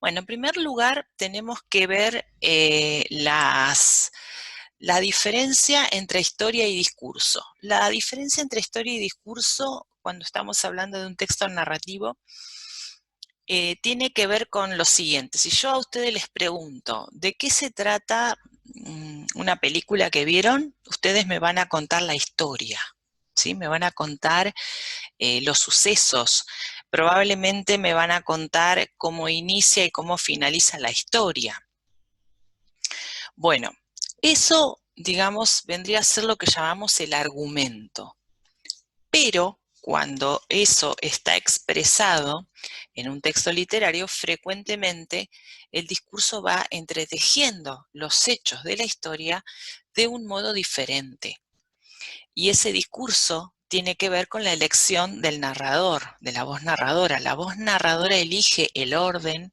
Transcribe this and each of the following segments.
Bueno, en primer lugar tenemos que ver la diferencia entre historia y discurso. La diferencia entre historia y discurso, cuando estamos hablando de un texto narrativo, tiene que ver con lo siguiente. Si yo a ustedes les pregunto, ¿de qué se trata una película que vieron? Ustedes me van a contar la historia, ¿sí? Me van a contar los sucesos. Probablemente me van a contar cómo inicia y cómo finaliza la historia. Bueno, eso, digamos, vendría a ser lo que llamamos el argumento. Pero cuando eso está expresado en un texto literario, frecuentemente el discurso va entretejiendo los hechos de la historia de un modo diferente. Y ese discurso tiene que ver con la elección del narrador, de la voz narradora. La voz narradora elige el orden,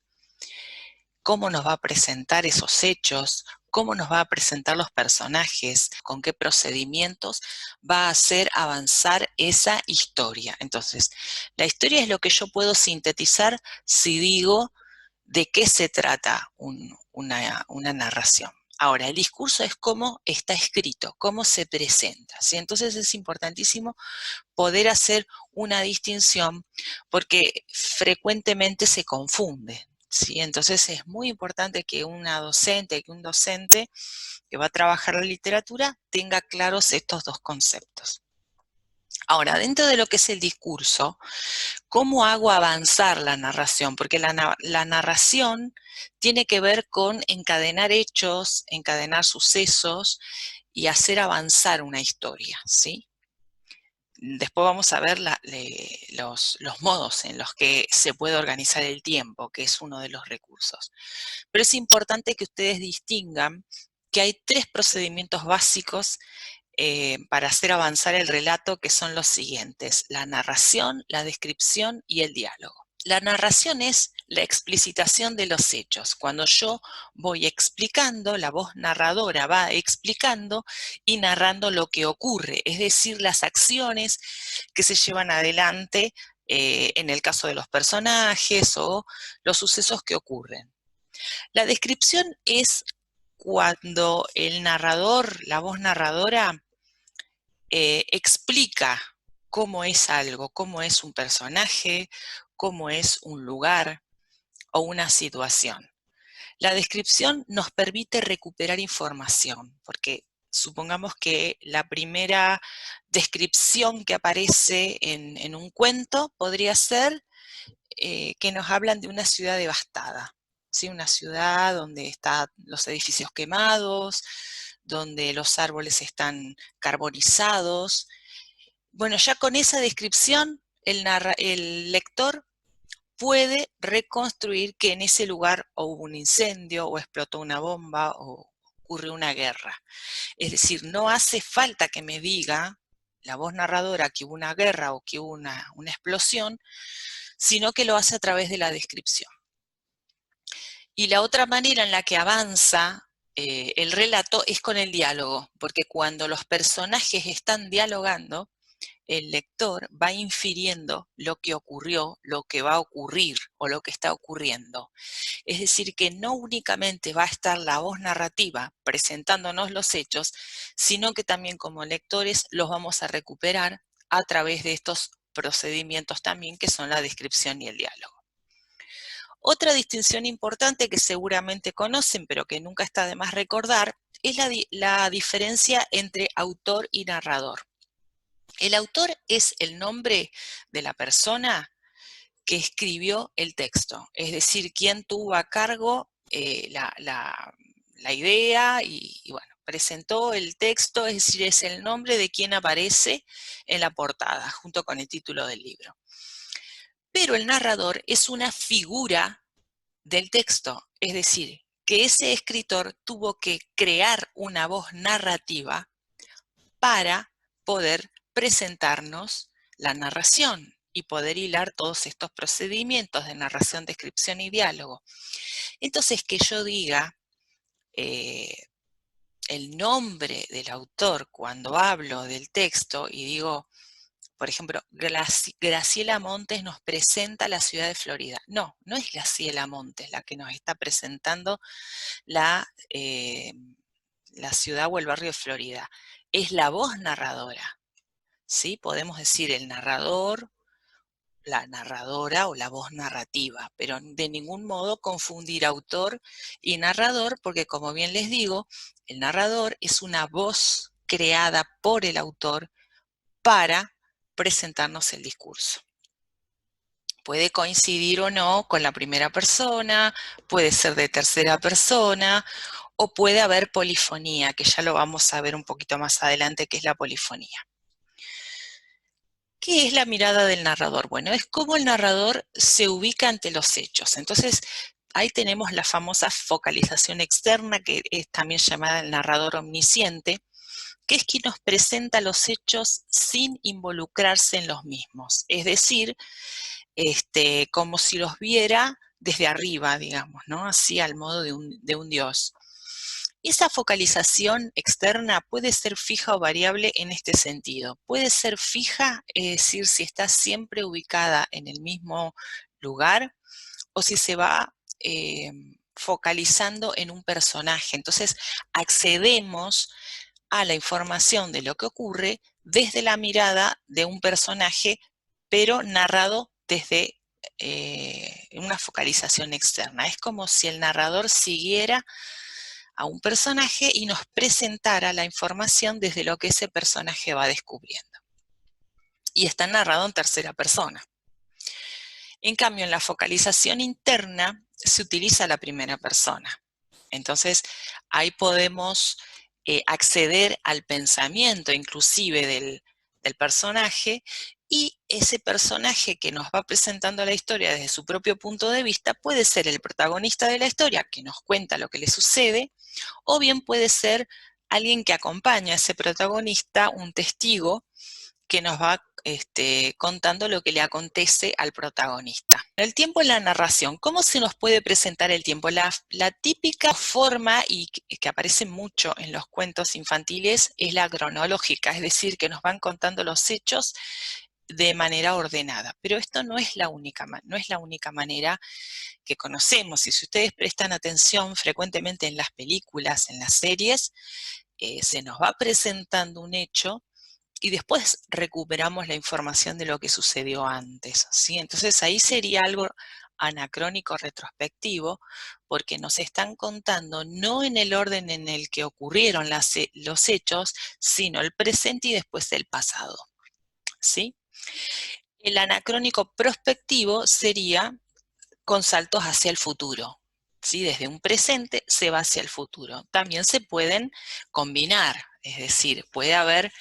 cómo nos va a presentar esos hechos, cómo nos va a presentar los personajes, con qué procedimientos va a hacer avanzar esa historia. Entonces, la historia es lo que yo puedo sintetizar si digo de qué se trata una narración. Ahora, el discurso es cómo está escrito, cómo se presenta, ¿sí? Entonces es importantísimo poder hacer una distinción porque frecuentemente se confunde, ¿sí? Entonces es muy importante que una docente, que un docente que va a trabajar la literatura tenga claros estos dos conceptos. Ahora, dentro de lo que es el discurso, ¿cómo hago avanzar la narración? Porque la narración tiene que ver con encadenar hechos, encadenar sucesos y hacer avanzar una historia, ¿sí? Después vamos a ver los modos en los que se puede organizar el tiempo, que es uno de los recursos. Pero es importante que ustedes distingan que hay tres procedimientos básicos para hacer avanzar el relato, que son los siguientes: la narración, la descripción y el diálogo. La narración es la explicitación de los hechos. Cuando yo voy explicando, la voz narradora va explicando y narrando lo que ocurre, es decir, las acciones que se llevan adelante en el caso de los personajes o los sucesos que ocurren. La descripción es cuando el narrador, la voz narradora, explica cómo es algo, cómo es un personaje, cómo es un lugar o una situación. La descripción nos permite recuperar información, porque supongamos que la primera descripción que aparece en un cuento podría ser que nos hablan de una ciudad devastada, ¿sí? Una ciudad donde están los edificios quemados, donde los árboles están carbonizados. Bueno, ya con esa descripción el lector puede reconstruir que en ese lugar o hubo un incendio, o explotó una bomba, o ocurrió una guerra. Es decir, no hace falta que me diga la voz narradora que hubo una guerra o que hubo una explosión, sino que lo hace a través de la descripción. Y la otra manera en la que avanza el relato es con el diálogo, porque cuando los personajes están dialogando, el lector va infiriendo lo que ocurrió, lo que va a ocurrir o lo que está ocurriendo. Es decir, que no únicamente va a estar la voz narrativa presentándonos los hechos, sino que también como lectores los vamos a recuperar a través de estos procedimientos también, que son la descripción y el diálogo. Otra distinción importante que seguramente conocen, pero que nunca está de más recordar, es la diferencia entre autor y narrador. El autor es el nombre de la persona que escribió el texto, es decir, quien tuvo a cargo la idea y bueno, presentó el texto, es decir, es el nombre de quien aparece en la portada, junto con el título del libro. Pero el narrador es una figura del texto, es decir, que ese escritor tuvo que crear una voz narrativa para poder presentarnos la narración y poder hilar todos estos procedimientos de narración, descripción y diálogo. Entonces, que yo diga eh, el nombre del autor cuando hablo del texto y digo, por ejemplo, Graciela Montes nos presenta la ciudad de Florida. No, no es Graciela Montes la que nos está presentando la, la ciudad o el barrio de Florida. Es la voz narradora, ¿sí? Podemos decir el narrador, la narradora o la voz narrativa, pero de ningún modo confundir autor y narrador, porque como bien les digo, el narrador es una voz creada por el autor para presentarnos el discurso. Puede coincidir o no con la primera persona, puede ser de tercera persona, o puede haber polifonía, que ya lo vamos a ver un poquito más adelante, que es la polifonía. ¿Qué es la mirada del narrador? Bueno, es cómo el narrador se ubica ante los hechos. Entonces, ahí tenemos la famosa focalización externa, que es también llamada el narrador omnisciente, que es quien nos presenta los hechos sin involucrarse en los mismos. Es decir, como si los viera desde arriba, digamos, ¿no? Así al modo de un dios. Esa focalización externa puede ser fija o variable en este sentido. Puede ser fija, es decir, si está siempre ubicada en el mismo lugar o si se va focalizando en un personaje. Entonces accedemos a la información de lo que ocurre desde la mirada de un personaje, pero narrado desde una focalización externa. Es como si el narrador siguiera a un personaje y nos presentara la información desde lo que ese personaje va descubriendo. Y está narrado en tercera persona. En cambio, en la focalización interna se utiliza la primera persona. Entonces, ahí podemos acceder al pensamiento inclusive del personaje, y ese personaje que nos va presentando la historia desde su propio punto de vista puede ser el protagonista de la historia, que nos cuenta lo que le sucede, o bien puede ser alguien que acompaña a ese protagonista, un testigo, que nos va contando lo que le acontece al protagonista. El tiempo en la narración. ¿Cómo se nos puede presentar el tiempo? La típica forma, y que aparece mucho en los cuentos infantiles, es la cronológica, es decir, que nos van contando los hechos de manera ordenada. Pero esto no es la única manera que conocemos. Y si ustedes prestan atención frecuentemente en las películas, en las series, se nos va presentando un hecho y después recuperamos la información de lo que sucedió antes, ¿sí? Entonces ahí sería algo anacrónico retrospectivo, porque nos están contando no en el orden en el que ocurrieron los hechos, sino el presente y después el pasado, ¿sí? El anacrónico prospectivo sería con saltos hacia el futuro, ¿sí? Desde un presente se va hacia el futuro. También se pueden combinar, es decir, puede haber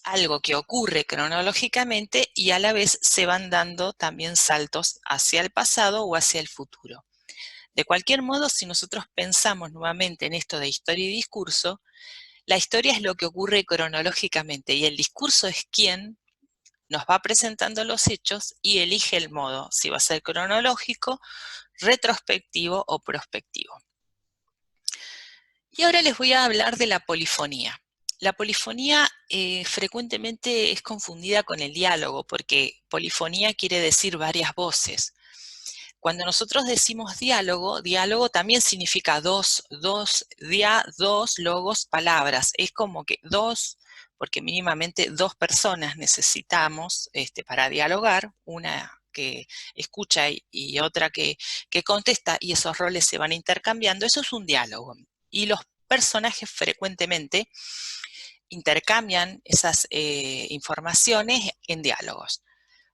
algo que ocurre cronológicamente y a la vez se van dando también saltos hacia el pasado o hacia el futuro. De cualquier modo, si nosotros pensamos nuevamente en esto de historia y discurso, la historia es lo que ocurre cronológicamente y el discurso es quien nos va presentando los hechos y elige el modo, si va a ser cronológico, retrospectivo o prospectivo. Y ahora les voy a hablar de la polifonía. La polifonía frecuentemente es confundida con el diálogo, porque polifonía quiere decir varias voces. Cuando nosotros decimos diálogo, diálogo también significa dos logos, palabras. Es como que dos, porque mínimamente dos personas necesitamos para dialogar, una que escucha y otra que contesta, y esos roles se van intercambiando. Eso es un diálogo. Y los personajes frecuentemente intercambian esas informaciones en diálogos.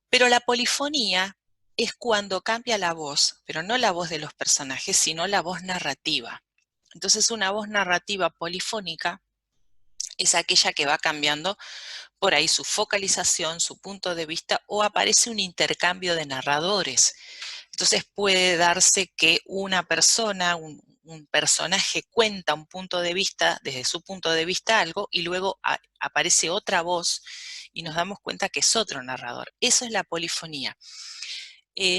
Pero la polifonía es cuando cambia la voz, pero no la voz de los personajes, sino la voz narrativa. Entonces una voz narrativa polifónica es aquella que va cambiando por ahí su focalización, su punto de vista, o aparece un intercambio de narradores. Entonces puede darse que una persona, un personaje cuenta un punto de vista, desde su punto de vista algo, y luego aparece otra voz y nos damos cuenta que es otro narrador. Eso es la polifonía.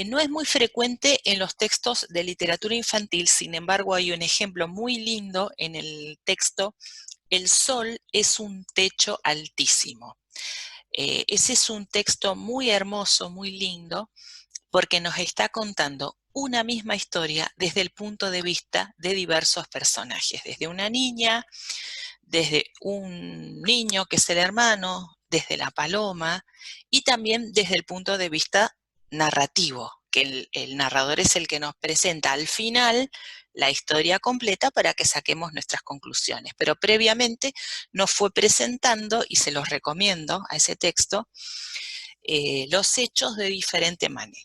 No es muy frecuente en los textos de literatura infantil, sin embargo hay un ejemplo muy lindo en el texto El sol es un techo altísimo. Ese es un texto muy hermoso, muy lindo, porque nos está contando una misma historia desde el punto de vista de diversos personajes, desde una niña, desde un niño que es el hermano, desde la paloma y también desde el punto de vista narrativo, que el narrador es el que nos presenta al final la historia completa para que saquemos nuestras conclusiones. Pero previamente nos fue presentando, y se los recomiendo a ese texto, los hechos de diferente manera.